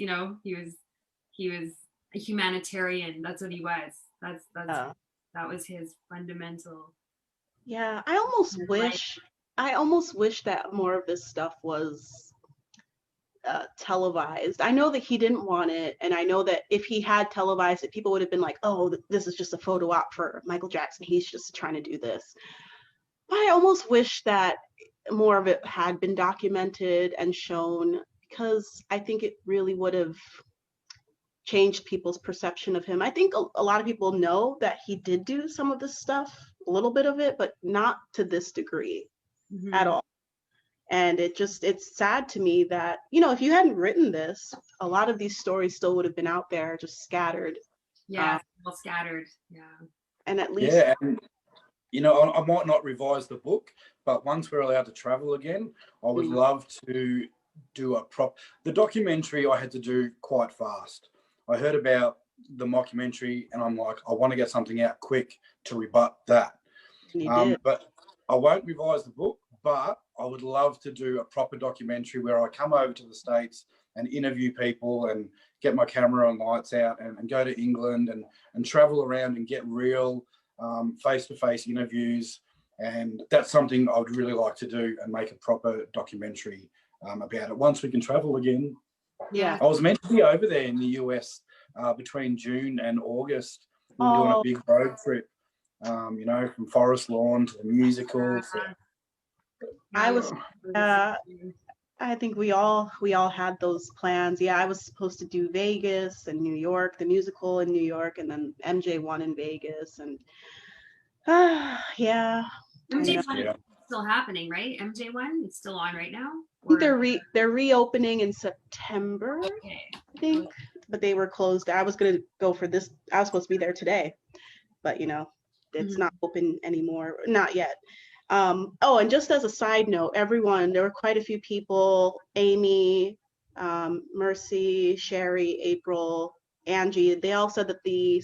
a humanitarian. That's what he was. That's Uh, that was his fundamental yeah, life. I almost wish that more of this stuff was televised. I know that he didn't want it, and I know that if he had televised it, people would have been like, "Oh, this is just a photo op for Michael Jackson. He's just trying to do this." But I almost wish that more of it had been documented and shown, because I think it really would have changed people's perception of him. I think a lot of people know that he did do some of this stuff, a little bit of it, but not to this degree at Mm-hmm. all. And it's sad to me that, if you hadn't written this, a lot of these stories still would have been out there, just scattered. Yeah, Um, well scattered. Yeah. and at least, Yeah, and I might not revise the book, but once we're allowed to travel again, I would mm, love to do the documentary I had to do quite fast. I heard about the mockumentary and I'm like, I want to get something out quick to rebut that. you did. But I won't revise the book, but I would love to do a proper documentary where I come over to the States and interview people and get my camera and lights out and go to England and travel around and get real face-to-face interviews. And that's something I would really like to do and make a proper documentary about it once we can travel again. Yeah. I was meant to be over there in the US between June and August. We were doing a Oh, big road trip, from Forest Lawn to the musical. I was, uh, I think we all had those plans. Yeah, I was supposed to do Vegas and New York, the musical in New York, and then MJ1 in Vegas, and yeah, I know. MJ1 is Yeah. still happening, right? MJ1, it's still on right now? I think Or they're reopening in September, okay. I think, but they were closed. I was gonna go for this. I was supposed to be there today, but it's Mhm. not open anymore, not yet. Oh, and just as a side note, there were quite a few people, Amy, Mercy, Sherry, April, Angie, they all said that the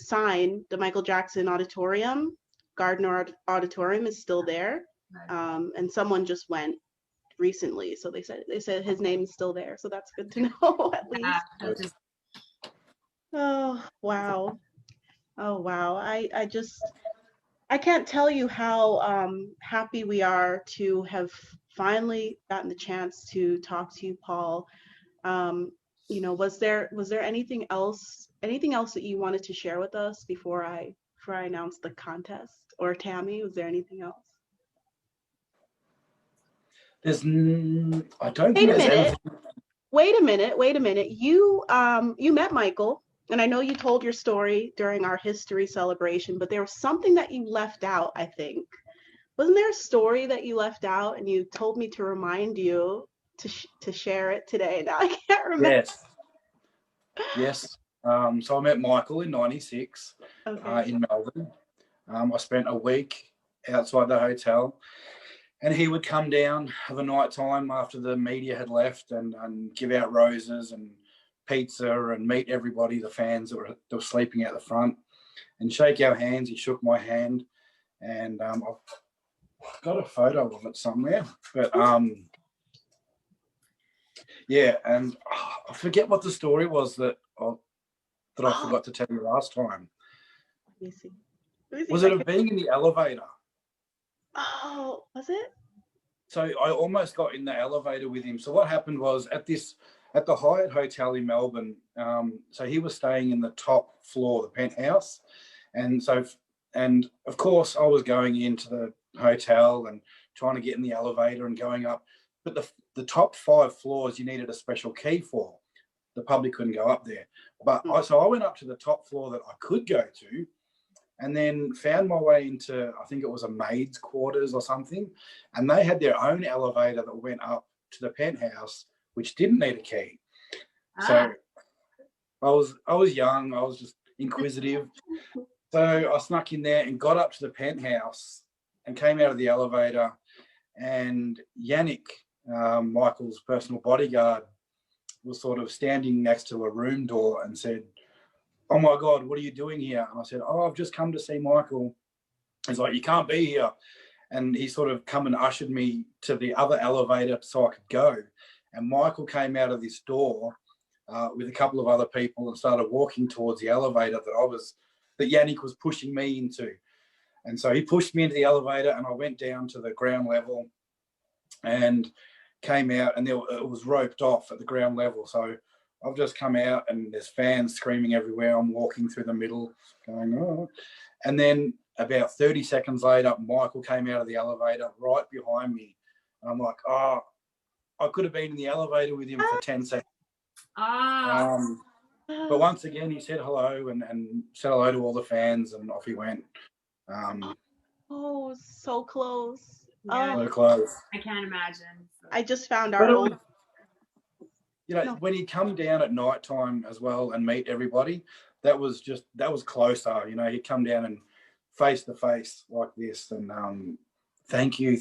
Michael Jackson Auditorium, Gardner Auditorium, is still there. And someone just went recently, so they said his name is still there, so that's good to know at Yeah, least. that's just Oh, wow. Oh, wow. I can't tell you how happy we are to have finally gotten the chance to talk to you, Paul. Was there anything else that you wanted to share with us before I announced the contest? Or Tammy, was there anything else? I don't Wait think a there's minute. anything. Wait a minute. You met Michael, and I know you told your story during our history celebration, but there was something that you left out, I think. Wasn't there a story that you left out and you told me to remind you to share it today? Now I can't remember. Yes. So I met Michael in '96 Okay. in Melbourne. I spent a week outside the hotel, and he would come down of a night time after the media had left and give out roses and pizza and meet everybody, the fans that were sleeping out the front, and shake our hands. He shook my hand, and I've got a photo of it somewhere. But yeah, and I forget what the story was that I Oh, forgot to tell you last time. let me see. Let me see Was if I it can. of being in the elevator? Oh, was it? So I almost got in the elevator with him. So what happened was at the Hyatt Hotel in Melbourne. So he was staying in the top floor, the penthouse, and of course I was going into the hotel and trying to get in the elevator and going up, but the top 5 floors you needed a special key for. The public couldn't go up there, but so I went up to the top floor that I could go to, and then found my way into, I think it was a maid's quarters or something, and they had their own elevator that went up to the penthouse, which didn't need a key. So I was young, I was just inquisitive. So I snuck in there and got up to the penthouse and came out of the elevator, and Yannick, Michael's personal bodyguard, was sort of standing next to a room door and said, "Oh my God, what are you doing here?" And I said, "Oh, I've just come to see Michael." He's like, "You can't be here." And he sort of come and ushered me to the other elevator so I could go. And Michael came out of this door with a couple of other people and started walking towards the elevator that Yannick was pushing me into. And so he pushed me into the elevator, and I went down to the ground level and came out, and it was roped off at the ground level. So I've just come out, and there's fans screaming everywhere. I'm walking through the middle going, oh. And then about 30 seconds later, Michael came out of the elevator right behind me. And I'm like, oh, I could have been in the elevator with him for 10 seconds. But once again, he said hello and said hello to all the fans, and off he went. Oh, so close. Yeah. So close. I can't imagine. So. I just found our old. When he'd come down at night time as well and meet everybody, that was closer. He'd come down and face to face like this, and thank you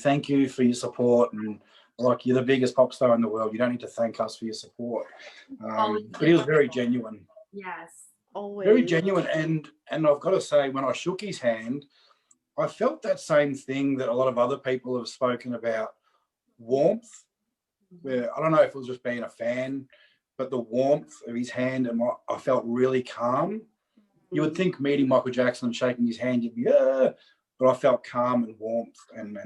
for your support, and like, you're the biggest pop star in the world. You don't need to thank us for your support. But he was very genuine. Yes. Always. Very genuine, and I've got to say, when I shook his hand, I felt that same thing that a lot of other people have spoken about, warmth, where I don't know if it was just being a fan, but the warmth of his hand, and I felt really calm. You would think meeting Michael Jackson and shaking his hand, you'd be, but I felt calm and warmth, and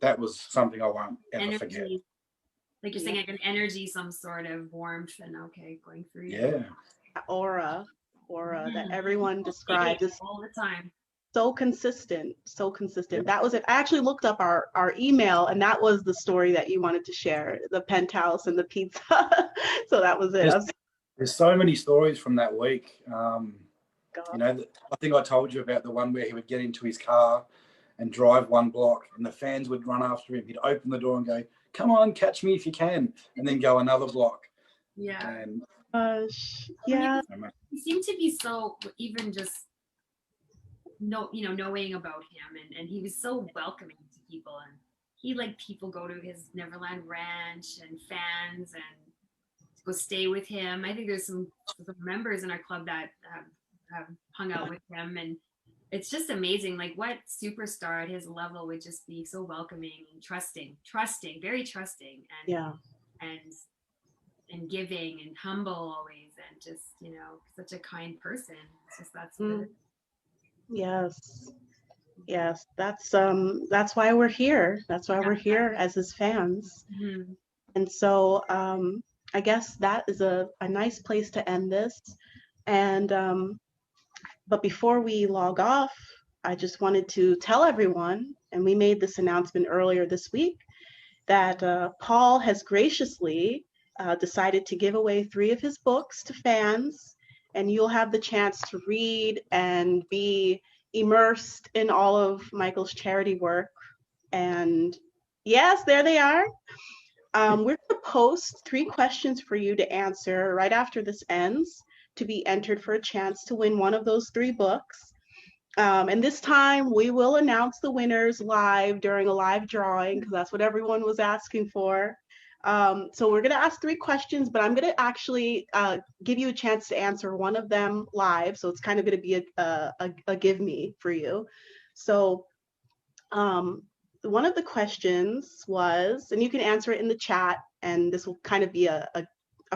that was something I won't ever forget. Like you're saying, like an energy, some sort of warmth, and going through you. Yeah. Aura that everyone describes is all the time. So consistent. Yeah. That was it. I actually looked up our email, and that was the story that you wanted to share, the penthouse and the pizza. So that was it. There's so many stories from that week. I think I told you about the one where he would get into his car and drive one block, and the fans would run after him. He'd open the door and go, "Come on, catch me if you can," and then go another block. Yeah. And, yeah. He seemed to be so, even just knowing about him, and he was so welcoming to people, and he let people go to his Neverland Ranch and fans and go stay with him. I think there's some members in our club that have hung out with him, and it's just amazing, like what superstar at his level would just be so welcoming and trusting, very trusting, and giving and humble always, and just such a kind person. It's just that's good. Yes, that's why we're here. That's why we're here as his fans. Mm-hmm. And so I guess that is a nice place to end this. And but before we log off, I just wanted to tell everyone, and we made this announcement earlier this week, that Paul has graciously decided to give away 3 of his books to fans, and you'll have the chance to read and be immersed in all of Michael's charity work. And yes, there they are. We're going to post 3 questions for you to answer right after this ends, to be entered for a chance to win one of those 3 books. And this time we will announce the winners live during a live drawing, because that's what everyone was asking for. So we're going to ask 3 questions, but I'm going to actually give you a chance to answer one of them live. So it's kind of going to be a give me for you. So one of the questions was, and you can answer it in the chat, and this will kind of be a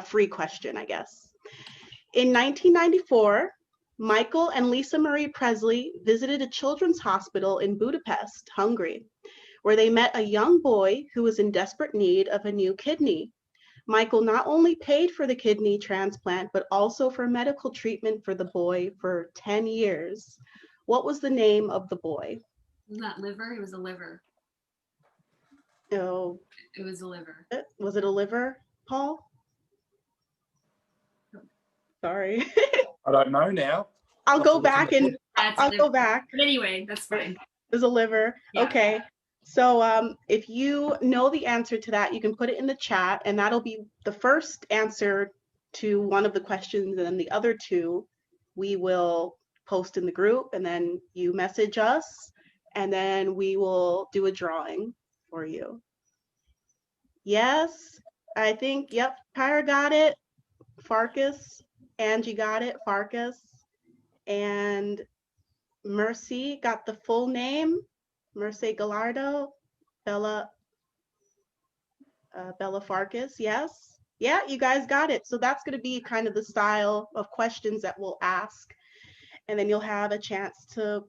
free question, I guess. In 1994, Michael and Lisa Marie Presley visited a children's hospital in Budapest, Hungary, where they met a young boy who was in desperate need of a new kidney. Michael not only paid for the kidney transplant, but also for medical treatment for the boy for 10 years. What was the name of the boy? Wasn't that liver? It was a liver. Oh, it was a liver. Was it a liver, Paul? Sorry. I don't know now. I'll go back. But anyway, that's fine. It was a liver. Yeah. Okay. So if you know the answer to that, you can put it in the chat, and that'll be the first answer to one of the questions, and then the other 2 we will post in the group, and then you message us, and then we will do a drawing for you. Yes, I think, yep, Pyra got it. Farkas, Angie got it, Farkas, and Mercy got the full name. Mercy Gallardo, Bella Farkas, yes. Yeah, you guys got it. So that's going to be kind of the style of questions that we'll ask, and then you'll have a chance to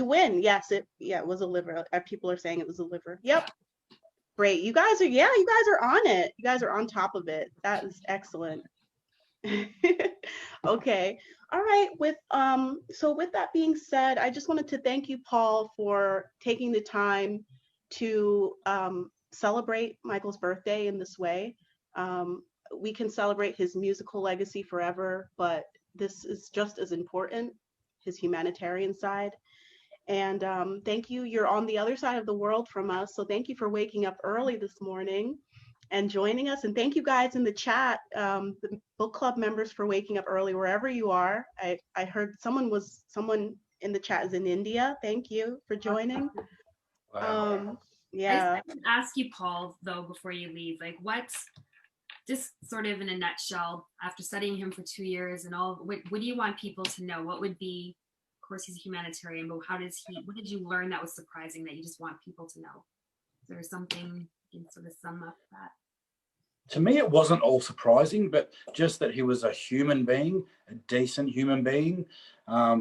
win. Yes, it was a liver. People are saying it was a liver. Yep. Great. You guys are on it. You guys are on top of it. That is excellent. Okay. All right. So with that being said, I just wanted to thank you, Paul, for taking the time to celebrate Michael's birthday in this way. We can celebrate his musical legacy forever, but this is just as important, his humanitarian side. And thank you. You're on the other side of the world from us. So thank you for waking up early this morning and joining us. And thank you guys in the chat, the book club members, for waking up early wherever you are. I heard someone in the chat is in India. Thank you for joining. Wow. Yeah. I can ask you, Paul, though, before you leave, like what's just sort of in a nutshell, after studying him for 2 years and all, what do you want people to know? What would be, of course, he's a humanitarian, but what did you learn that was surprising that you just want people to know? Is there something you can sort of sum up that? To me, it wasn't all surprising, but just that he was a human being, a decent human being, a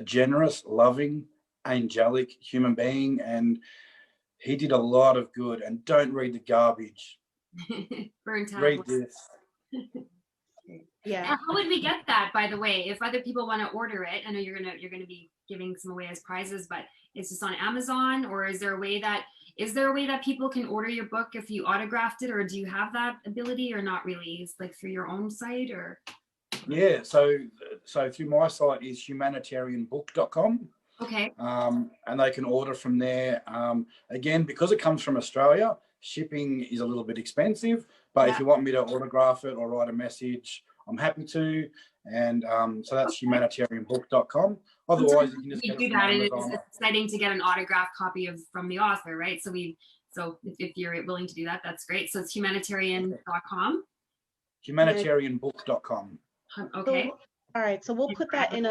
generous, loving, angelic human being, and he did a lot of good. And don't read the garbage. Burnt out. Read this. Yeah. How would we get that, by the way? If other people want to order it, I know you're gonna be giving some away as prizes, but is this on Amazon, or is there a way that people can order your book if you autographed it, or do you have that ability, or not really? It's like through your own site, or? Yeah, so through my site is humanitarianbook.com. Okay. And they can order from there. Again, because it comes from Australia, shipping is a little bit expensive, but if you want me to autograph it or write a message, I'm happy to. And so that's humanitarianbook.com. Otherwise, you can just we get do it from that, Amazon. and it's exciting to get an autographed copy from the author, right? So if you're willing to do that, that's great. So it's humanitarian.com. Humanitarianbook.com. Okay. So, all right, so we'll put that in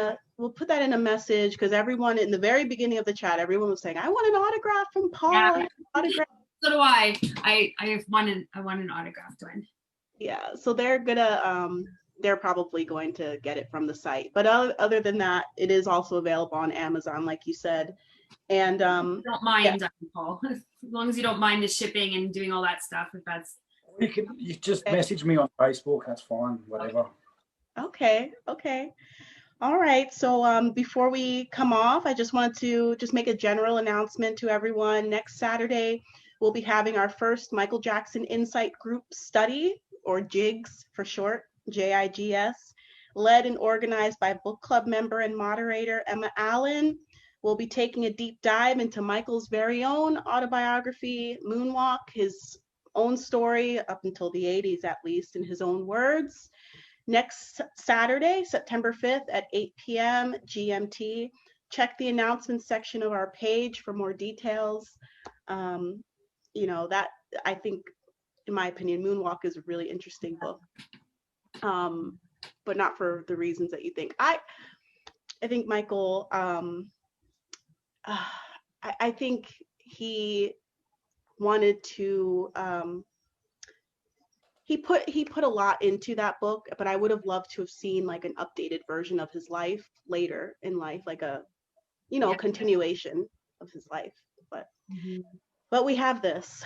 a message, because everyone in the very beginning of the chat, everyone was saying, I want an autograph from Paul. Yeah. Autograph. So do I. I want an autographed one. Yeah, so they're probably going to get it from the site. But other than that, it is also available on Amazon, like you said. And don't mind, Paul, as long as you don't mind the shipping and doing all that stuff. If that's you just message me on Facebook. That's fine. Whatever. Okay. All right. So before we come off, I just wanted to make a general announcement to everyone. Next Saturday, we'll be having our first Michael Jackson Insight Group study, or JIGS for short, JIGS, led and organized by book club member and moderator Emma Allen. We'll be taking a deep dive into Michael's very own autobiography, Moonwalk, his own story up until the 80s, at least, in his own words. Next Saturday, September 5th at 8 p.m. GMT. Check the announcements section of our page for more details. That, I think, in my opinion, Moonwalk is a really interesting book, but not for the reasons that you think. I think Michael, I think he wanted to, he put a lot into that book, but I would have loved to have seen like an updated version of his life later in life, like a, continuation of his life. But we have this.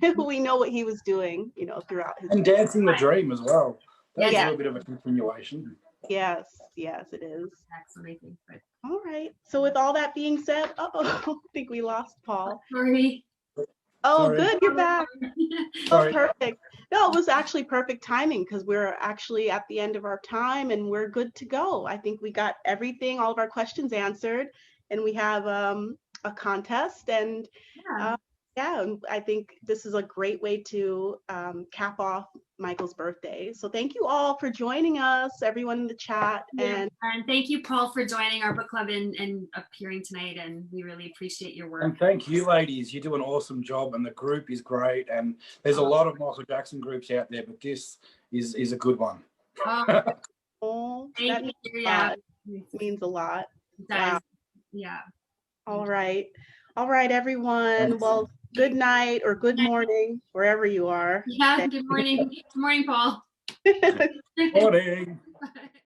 We know what he was doing, throughout his. And Dancing the Dream as well. That's Yeah. a little bit of a continuation. Yes, it is. Excellent. But all right. So with all that being said, I think we lost Paul. Sorry. Oh, Sorry. good, you're back. Sorry. Oh, perfect. No, it was actually perfect timing, because we're actually at the end of our time and we're good to go. I think we got everything, all of our questions answered, and we have a contest, and and I think this is a great way to cap off Michael's birthday. So thank you all for joining us, everyone in the chat. And thank you, Paul, for joining our book club and appearing tonight. And we really appreciate your work. And thank you, ladies. You do an awesome job, and the group is great. And there's a lot of Michael Jackson groups out there, but this is a good one. Thank you. Yeah, it means a lot. It does. Wow. Yeah. All right. All right, everyone. Thanks. Well, good night or good morning, wherever you are. Yeah, good morning. Good morning, Paul. Morning.